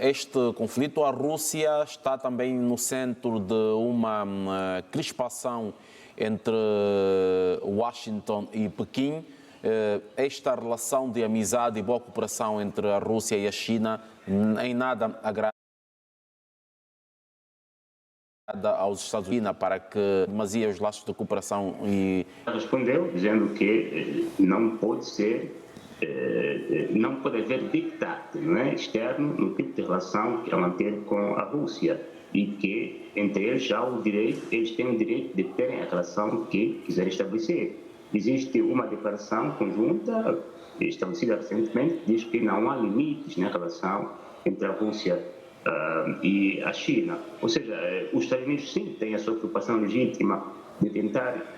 este conflito, a Rússia está também no centro de uma crispação entre Washington e Pequim. Esta relação de amizade e boa cooperação entre a Rússia e a China em nada agrada aos Estados Unidos para que demasiam os laços de cooperação e... Respondeu dizendo que não pode ser, não pode haver dictate, não é, externo no tipo de relação que ela manter com a Rússia e que entre eles já eles têm o direito de terem a relação que quiserem estabelecer. Existe uma declaração conjunta estabelecida recentemente que diz que não há limites na relação entre a Rússia e a China. Ou seja, os Estados Unidos sim têm a sua preocupação legítima de tentar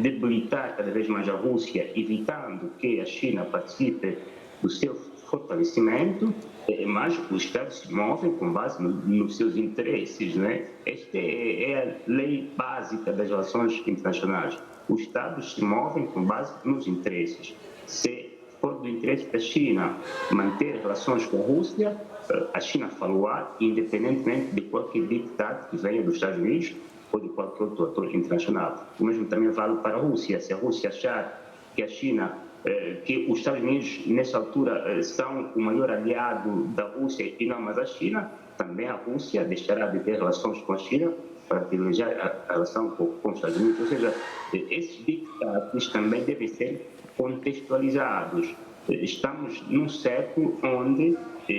debilitar cada vez mais a Rússia, evitando que a China participe do seu fortalecimento, mas os Estados se movem com base nos seus interesses, não é? Esta é a lei básica das relações internacionais. Os Estados se movem com base nos interesses. Se for do interesse da China manter relações com a Rússia, a China fará, independentemente de qualquer dictado que venha dos Estados Unidos ou de qualquer outro ator internacional. O mesmo também vale para a Rússia. Se a Rússia achar que a China, que os Estados Unidos, nessa altura, são o maior aliado da Rússia e não mais a China, também a Rússia deixará de ter relações com a China para privilegiar a relação com os Estados Unidos. Ou seja, esses dictados também devem ser contextualizados. Estamos num século onde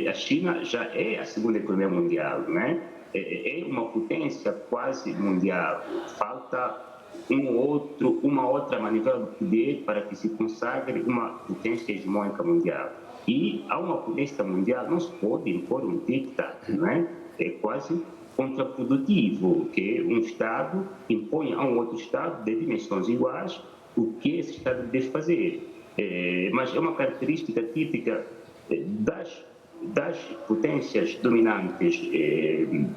a China já é a segunda economia mundial, né? É uma potência quase mundial. Falta uma outra manivela de poder para que se consagre uma potência hegemônica mundial. E a uma potência mundial não se pode impor um dictado, não é? É quase contraprodutivo que um Estado impõe a um outro Estado de dimensões iguais o que esse Estado deve fazer. Mas é uma característica típica das potências dominantes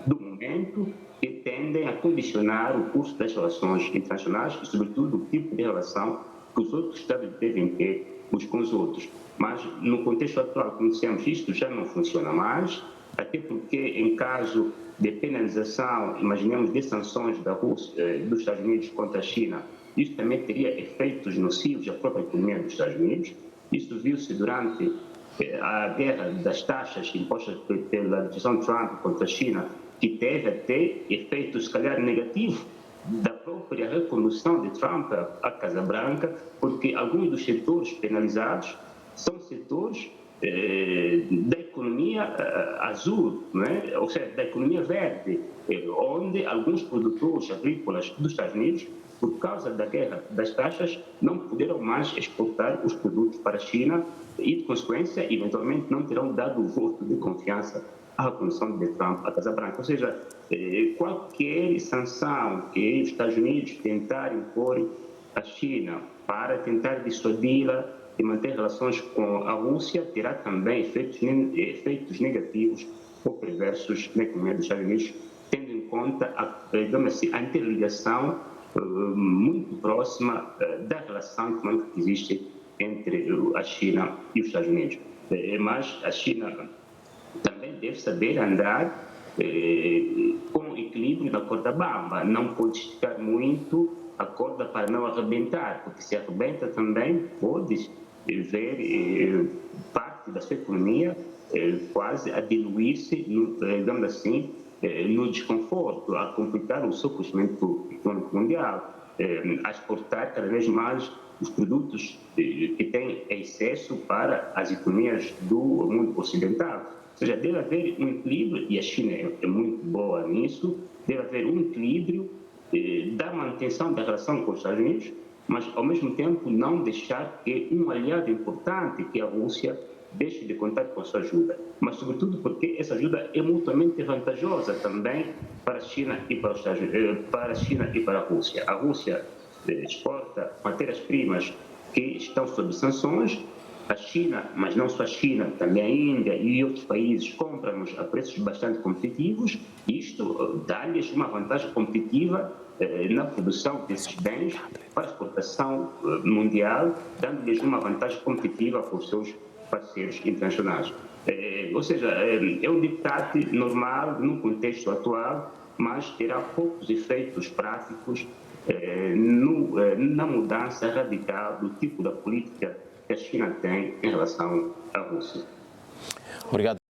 do momento que tendem a condicionar o curso das relações internacionais e, sobretudo, o tipo de relação que os outros Estados devem ter uns com os outros. Mas, no contexto atual, como dissemos, isto já não funciona mais, até porque, em caso de penalização, imaginemos, de sanções da Rússia, dos Estados Unidos contra a China, isso também teria efeitos nocivos à própria economia dos Estados Unidos. Isso viu-se durante a guerra das taxas impostas pela administração Trump contra a China, que teve até efeitos, se calhar, negativos da própria recondução de Trump à Casa Branca, porque alguns dos setores penalizados são setores da economia azul, não é? Ou seja, da economia verde, onde alguns produtores agrícolas dos Estados Unidos, por causa da guerra das taxas, não puderam mais exportar os produtos para a China e, de consequência, eventualmente não terão dado o voto de confiança à recondução de Trump à Casa Branca. Ou seja, qualquer sanção que os Estados Unidos tentarem impor à China para tentar dissuadi-la de manter relações com a Rússia terá também efeitos negativos ou perversos na economia dos Estados Unidos, tendo em conta a interligação muito próxima da relação econômica que existe entre a China e os Estados Unidos. Mas a China também deve saber andar com equilíbrio na corda bamba, não pode esticar muito a corda para não arrebentar, porque se arrebenta também pode ver parte da sua economia quase a diluir-se, digamos assim, no desconforto, a complicar o seu crescimento econômico mundial, a exportar cada vez mais os produtos que têm excesso para as economias do mundo ocidental. Ou seja, deve haver um equilíbrio, e a China é muito boa nisso, deve haver um equilíbrio da manutenção da relação com os Estados Unidos, mas, ao mesmo tempo, não deixar que um aliado importante, que é a Rússia, deixe de contar com a sua ajuda. Mas, sobretudo, porque essa ajuda é mutuamente vantajosa também para a China e para os Estados Unidos, para a China e para a Rússia. A Rússia exporta matérias-primas que estão sob sanções. A China, mas não só a China, também a Índia e outros países compram-nos a preços bastante competitivos. Isto dá-lhes uma vantagem competitiva na produção desses bens para a exportação mundial, dando-lhes uma vantagem competitiva com os seus parceiros internacionais. Ou seja, é um diktat normal no contexto atual, mas terá poucos efeitos práticos na mudança radical do tipo da política que a China tem em relação à Rússia. Obrigado.